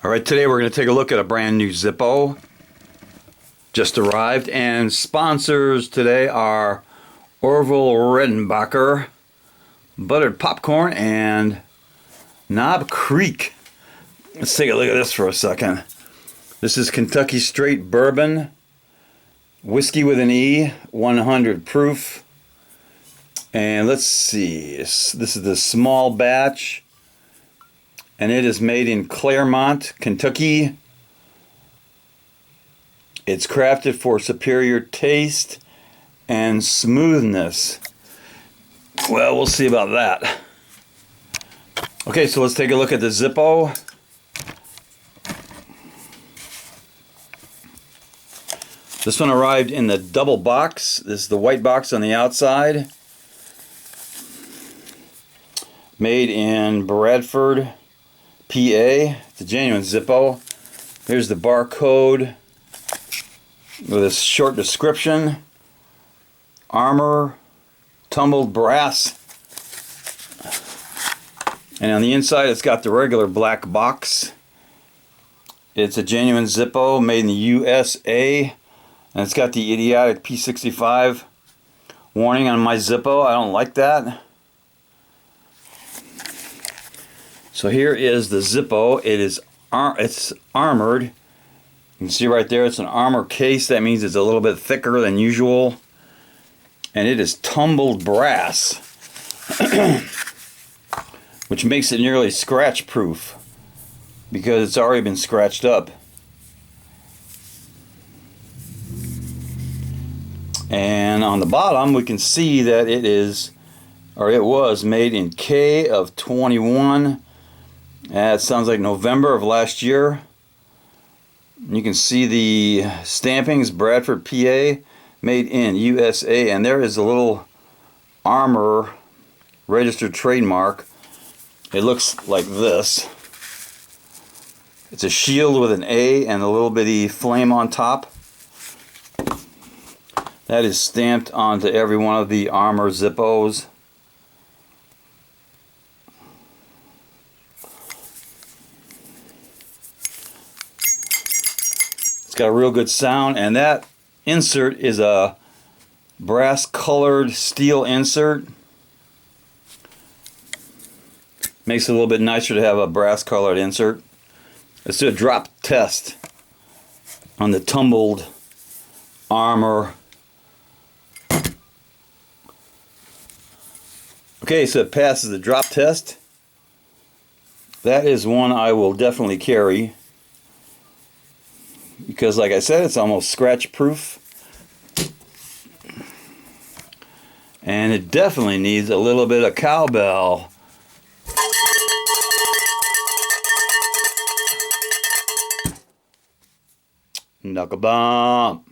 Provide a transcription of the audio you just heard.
All right, today we're going to take a look at a brand new Zippo. Just arrived, and sponsors today are Orville Redenbacher, Buttered Popcorn, and Knob Creek. Let's take a look at this for a second. This is Kentucky Straight Bourbon, whiskey with an E, 100 proof. And let's see, this is the small batch, and it is made in Clermont, Kentucky. It's crafted for superior taste and smoothness. Well, we'll see about that. Okay, so let's take a look at the Zippo. This one arrived in the double box. This is the white box on the outside. Made in Bradford, PA. It's a genuine Zippo. Here's the barcode with a short description. Armor, tumbled brass. And on the inside it's got the regular black box. It's a genuine Zippo made in the USA. And it's got the idiotic P65 warning on my Zippo. I don't like that. So here is the Zippo. It's armored. You can see right there it's an armor case. That means it's a little bit thicker than usual. And it is tumbled brass, which makes it nearly scratch proof because it's already been scratched up. And on the bottom we can see that it was made in K of 21. It sounds like November of last year. You can see the stampings, Bradford, PA, made in USA, and there is a little armor registered trademark. It looks like this. It's a shield with an A and a little bitty flame on top. That is stamped onto every one of the armor Zippos. It's got a real good sound, and that insert is a brass colored steel insert. Makes it a little bit nicer to have a brass colored insert. Let's do a drop test on the tumbled armor. Okay, so it passes the drop test. That is one I will definitely carry because, like I said, it's almost scratch proof. And it definitely needs a little bit of cowbell. Knuckle bump.